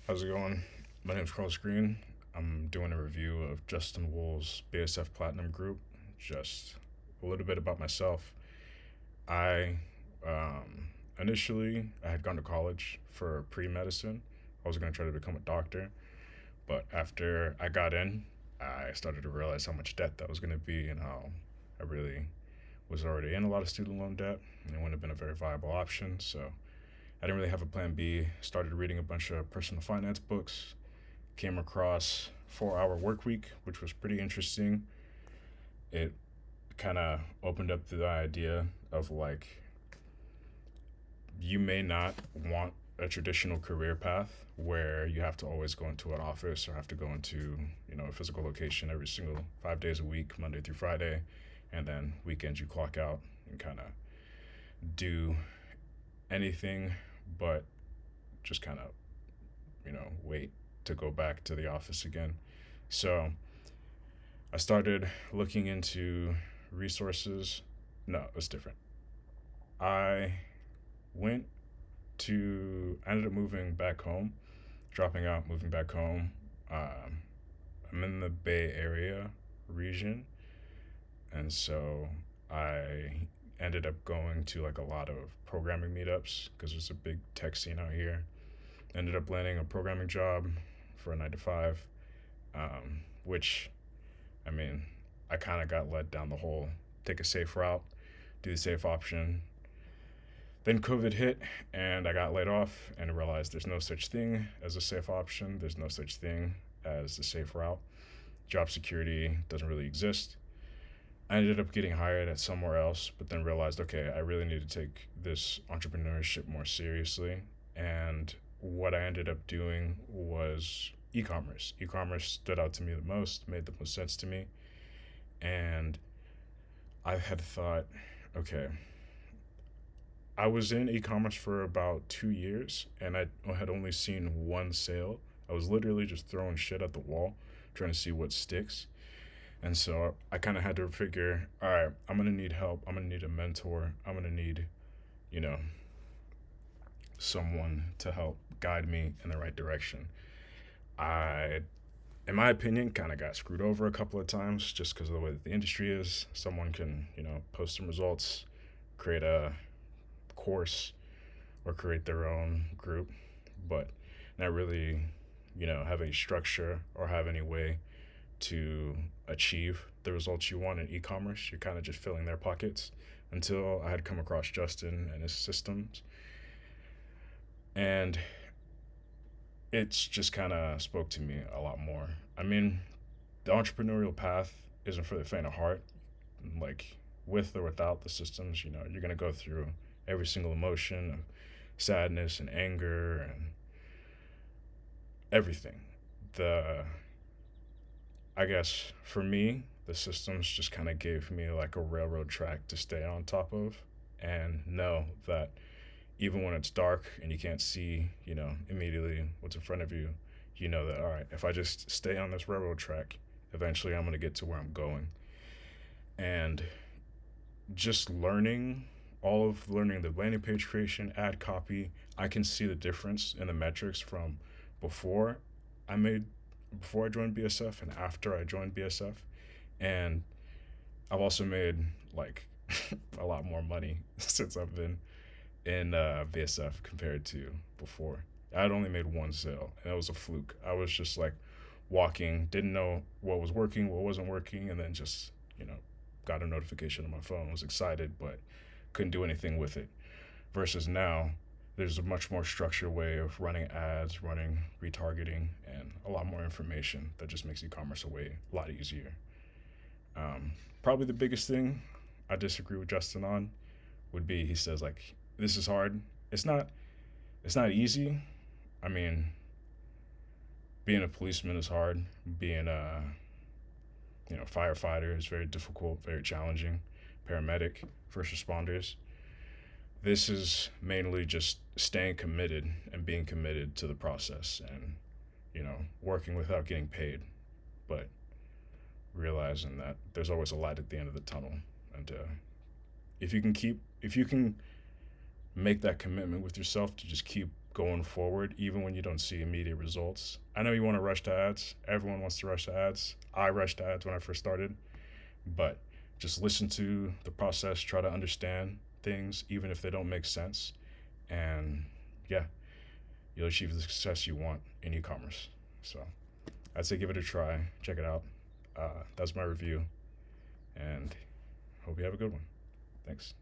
How's it going? My name's Carlos Green. I'm doing a review of Justin Wool's BSF Platinum Group. Just a little bit about myself. I initially I had gone to college for pre-medicine. I was going to try to become a doctor, but after I got in, I started to realize how much debt that was going to be and how I really was already in a lot of student loan debt, and it wouldn't have been a very viable option. So I didn't really have a plan B. Started reading a bunch of personal finance books. Came across 4 Hour Work Week, which was pretty interesting. It kind of opened up the idea of like, you may not want a traditional career path where you have to always go into an office or have to go into a physical location every single 5 days a week, Monday through Friday, and then weekends you clock out and kind of do anything but just kind of wait to go back to the office again. So I started looking into resources. No, it was different. I went I ended up moving back home, dropping out, moving back home. I'm in the Bay Area region, and so I ended up going to like a lot of programming meetups because there's a big tech scene out here. Ended up landing a programming job for a 9 to 5, which, I mean, I kind of got led down the whole take a safe route, do the safe option. Then COVID hit and I got laid off and realized there's no such thing as a safe option. There's no such thing as a safe route. Job security doesn't really exist. I ended up getting hired at somewhere else, but then realized, okay, I really need to take this entrepreneurship more seriously. And what I ended up doing was e-commerce. E-commerce stood out to me the most, made the most sense to me. And I had thought, okay, I was in e-commerce for about 2 years and I had only seen one sale. I was literally just throwing shit at the wall, trying to see what sticks. And so I kind of had to figure, all right, I'm going to need help. I'm going to need a mentor. I'm going to need, you know, someone to help guide me in the right direction. I, in my opinion, kind of got screwed over a couple of times just because of the way that the industry is. Someone can, post some results, create a course, or create their own group, but not really, have any structure or have any way to achieve the results you want in e-commerce. You're kind of just filling their pockets until I had come across Justin and his systems. And it's just kind of spoke to me a lot more. I mean, the entrepreneurial path isn't for the faint of heart. Like, with or without the systems, you're going to go through every single emotion of sadness and anger and everything. I guess for me, the systems just kind of gave me like a railroad track to stay on top of and know that even when it's dark and you can't see, immediately what's in front of you, you know that, all right, if I just stay on this railroad track, eventually I'm going to get to where I'm going. And just learning the landing page creation, ad copy, I can see the difference in the metrics from before I made before I joined BSF and after I joined BSF. And I've also made like a lot more money since I've been in BSF compared to before. I'd only made one sale, and it was a fluke. I was just like walking, didn't know what was working, what wasn't working, and then just, got a notification on my phone, was excited, but couldn't do anything with it. Versus now, there's a much more structured way of running ads, running retargeting, and a lot more information that just makes e-commerce a lot easier. Probably the biggest thing I disagree with Justin on would be he says like, this is hard. It's not easy. I mean, being a policeman is hard. Being a firefighter is very difficult, very challenging. Paramedic, first responders. This is mainly just staying committed and being committed to the process and, working without getting paid, but realizing that there's always a light at the end of the tunnel. And if you can make that commitment with yourself to just keep going forward, even when you don't see immediate results. I know you want to rush to ads. Everyone wants to rush to ads. I rushed to ads when I first started, but just listen to the process, try to understand things, even if they don't make sense. And yeah, you'll achieve the success you want in e-commerce. So I'd say give it a try, check it out. That's my review, and hope you have a good one. Thanks.